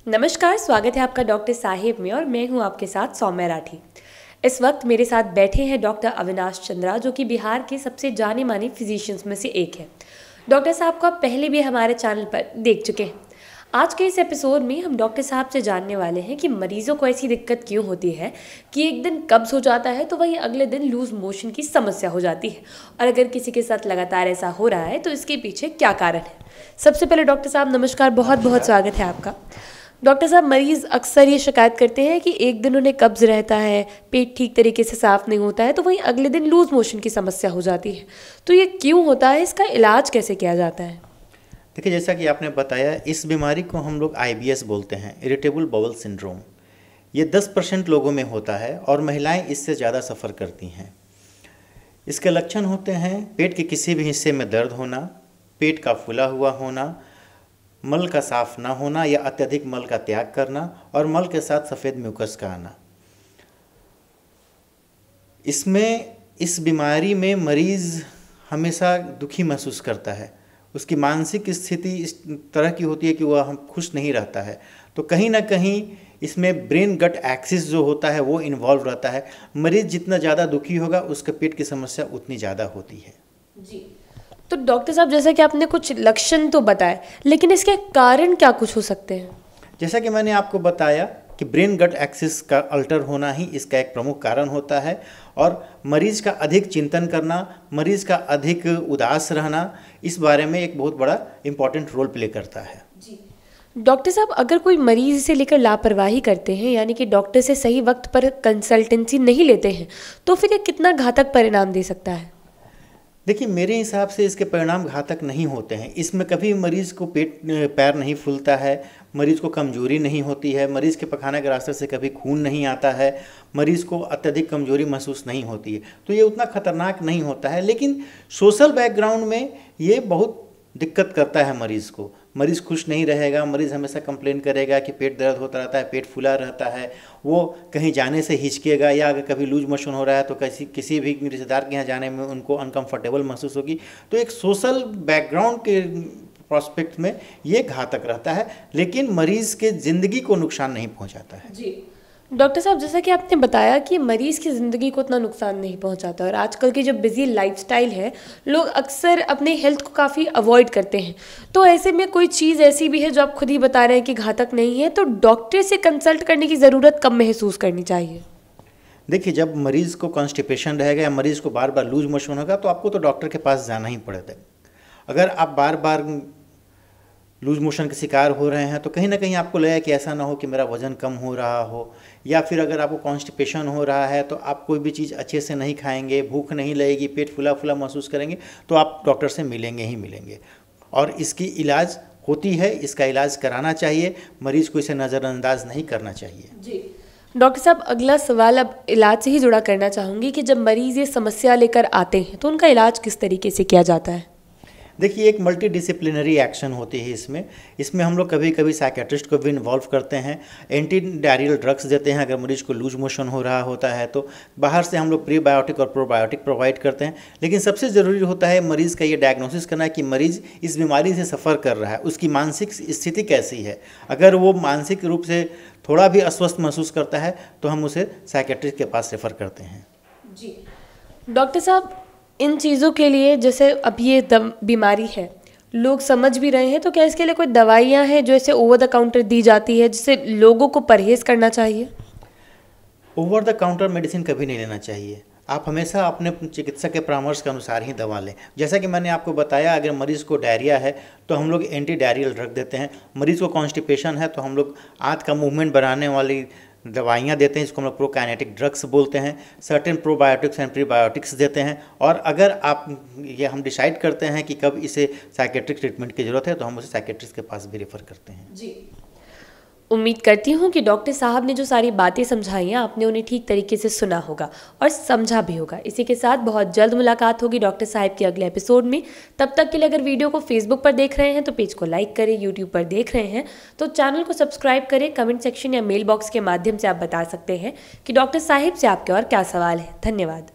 नमस्कार, स्वागत है आपका डॉक्टर साहिब में और मैं हूं आपके साथ सौम्या राठी। इस वक्त मेरे साथ बैठे हैं डॉक्टर अविनाश चंद्रा, जो कि बिहार के सबसे जाने माने फिजिशियंस में से एक है। डॉक्टर साहब को आप पहले भी हमारे चैनल पर देख चुके हैं। आज के इस एपिसोड में हम डॉक्टर साहब से जानने वाले हैं कि मरीजों को ऐसी दिक्कत क्यों होती है कि एक दिन कब्ज हो जाता है तो वहीं अगले दिन लूज मोशन की समस्या हो जाती है, और अगर किसी के साथ लगातार ऐसा हो रहा है तो इसके पीछे क्या कारण है। सबसे पहले डॉक्टर साहब नमस्कार, बहुत बहुत स्वागत है आपका। डॉक्टर साहब, मरीज़ अक्सर ये शिकायत करते हैं कि एक दिन उन्हें कब्ज़ रहता है, पेट ठीक तरीके से साफ़ नहीं होता है, तो वहीं अगले दिन लूज़ मोशन की समस्या हो जाती है। तो ये क्यों होता है, इसका इलाज कैसे किया जाता है? देखिए, जैसा कि आपने बताया, इस बीमारी को हम लोग IBS बोलते हैं, इरिटेबल बाउल सिंड्रोम। ये 10% लोगों में होता है और महिलाएं इससे ज़्यादा सफ़र करती हैं। इसके लक्षण होते हैं पेट के किसी भी हिस्से में दर्द होना, पेट का फूला हुआ होना, मल का साफ ना होना या अत्यधिक मल का त्याग करना और मल के साथ सफ़ेद म्यूकस का आना। इस बीमारी में मरीज़ हमेशा दुखी महसूस करता है। उसकी मानसिक स्थिति इस तरह की होती है कि वह हम खुश नहीं रहता है। तो कहीं ना कहीं इसमें ब्रेन गट एक्सिस जो होता है वो इन्वॉल्व रहता है। मरीज़ जितना ज़्यादा दुखी होगा उसके पेट की समस्या उतनी ज़्यादा होती है। जी, तो डॉक्टर साहब, जैसा कि आपने कुछ लक्षण तो बताए, लेकिन इसके कारण क्या कुछ हो सकते हैं? जैसा कि मैंने आपको बताया कि ब्रेन गट एक्सिस का अल्टर होना ही इसका एक प्रमुख कारण होता है, और मरीज़ का अधिक चिंतन करना, मरीज़ का अधिक उदास रहना इस बारे में एक बहुत बड़ा इम्पॉर्टेंट रोल प्ले करता है। जी डॉक्टर साहब, अगर कोई मरीज इसे लेकर लापरवाही करते हैं, यानी कि डॉक्टर से सही वक्त पर कंसल्टेंसी नहीं लेते हैं, तो फिर ये कितना घातक परिणाम दे सकता है? देखिए, मेरे हिसाब से इसके परिणाम घातक नहीं होते हैं। इसमें कभी मरीज़ को पैर नहीं फूलता है, मरीज़ को कमजोरी नहीं होती है, मरीज़ के पखाने के रास्ते से कभी खून नहीं आता है, मरीज़ को अत्यधिक कमजोरी महसूस नहीं होती है। तो ये उतना खतरनाक नहीं होता है, लेकिन सोशल बैकग्राउंड में ये बहुत दिक्कत करता है मरीज़ को। मरीज़ खुश नहीं रहेगा, मरीज़ हमेशा कंप्लेन करेगा कि पेट दर्द होता रहता है, पेट फूला रहता है, वो कहीं जाने से हिचकेगा, या अगर कभी लूज मोशन हो रहा है तो किसी भी रिश्तेदार के यहाँ जाने में उनको अनकंफर्टेबल महसूस होगी। तो एक सोशल बैकग्राउंड के प्रोस्पेक्ट में ये घातक रहता है, लेकिन मरीज़ के ज़िंदगी को नुकसान नहीं पहुँचाता है। जी डॉक्टर साहब, जैसा कि आपने बताया कि मरीज़ की ज़िंदगी को उतना नुकसान नहीं पहुंचाता, और आजकल की जो बिजी लाइफस्टाइल है, लोग अक्सर अपने हेल्थ को काफ़ी अवॉइड करते हैं। तो ऐसे में कोई चीज़ ऐसी भी है जो आप खुद ही बता रहे हैं कि घातक नहीं है, तो डॉक्टर से कंसल्ट करने की ज़रूरत कब महसूस करनी चाहिए? देखिए, जब मरीज़ को कॉन्स्टिपेशन रहेगा या मरीज़ को बार बार लूज मोशन होगा तो आपको तो डॉक्टर के पास जाना ही पड़ेगा। अगर आप बार बार लूज मोशन के शिकार हो रहे हैं तो कहीं ना कहीं आपको लगेगा कि ऐसा ना हो कि मेरा वज़न कम हो रहा हो, या फिर अगर आपको कॉन्स्टिपेशन हो रहा है तो आप कोई भी चीज़ अच्छे से नहीं खाएंगे, भूख नहीं लगेगी, पेट फूला फूला महसूस करेंगे, तो आप डॉक्टर से मिलेंगे ही मिलेंगे। और इसकी इलाज होती है, इसका इलाज कराना चाहिए, मरीज़ को इसे नज़रअंदाज नहीं करना चाहिए। जी डॉक्टर साहब, अगला सवाल अब इलाज से ही जुड़ा करना चाहूँगी कि जब मरीज़ ये समस्या लेकर आते हैं तो उनका इलाज किस तरीके से किया जाता है? देखिए, एक मल्टी डिसिप्लिनरी एक्शन होती है इसमें हम लोग कभी कभी साइकेट्रिस्ट को भी इन्वॉल्व करते हैं, एंटी डायरियल ड्रग्स देते हैं अगर मरीज को लूज मोशन हो रहा होता है तो, बाहर से हम लोग प्रीबायोटिक और प्रोबायोटिक प्रोवाइड करते हैं। लेकिन सबसे ज़रूरी होता है मरीज़ का ये डायग्नोसिस करना कि मरीज़ इस बीमारी से सफ़र कर रहा है, उसकी मानसिक स्थिति कैसी है। अगर वो मानसिक रूप से थोड़ा भी अस्वस्थ महसूस करता है तो हम उसे साइकेट्रिस्ट के पास रेफ़र करते हैं। जी डॉक्टर साहब, इन चीज़ों के लिए, जैसे अब ये बीमारी है, लोग समझ भी रहे हैं, तो क्या इसके लिए कोई दवाइयाँ हैं जो इसे ओवर द काउंटर दी जाती है जिससे लोगों को परहेज़ करना चाहिए? ओवर द काउंटर मेडिसिन कभी नहीं लेना चाहिए। आप हमेशा अपने चिकित्सक के परामर्श के अनुसार ही दवा लें। जैसा कि मैंने आपको बताया, अगर मरीज़ को डायरिया है तो हम लोग एंटी डायरियल ड्रग देते हैं, मरीज़ को कॉन्स्टिपेशन है तो हम लोग आंत का मूवमेंट बढ़ाने वाली दवाइयाँ देते हैं, जिसको हम लोग प्रोकाइनेटिक ड्रग्स बोलते हैं, सर्टेन प्रोबायोटिक्स एंड प्रीबायोटिक्स देते हैं। और अगर हम डिसाइड करते हैं कि कब इसे साइकेट्रिक ट्रीटमेंट की ज़रूरत है तो हम उसे साइकेट्रिस्ट के पास भी रेफ़र करते हैं। जी, उम्मीद करती हूँ कि डॉक्टर साहब ने जो सारी बातें समझाई हैं, आपने उन्हें ठीक तरीके से सुना होगा और समझा भी होगा। इसी के साथ बहुत जल्द मुलाकात होगी डॉक्टर साहब की अगले एपिसोड में। तब तक के लिए अगर वीडियो को फेसबुक पर देख रहे हैं तो पेज को लाइक करें, यूट्यूब पर देख रहे हैं तो चैनल को सब्सक्राइब करें। कमेंट सेक्शन या मेल बॉक्स के माध्यम से आप बता सकते हैं कि डॉक्टर साहब से आपके और क्या सवाल है। धन्यवाद।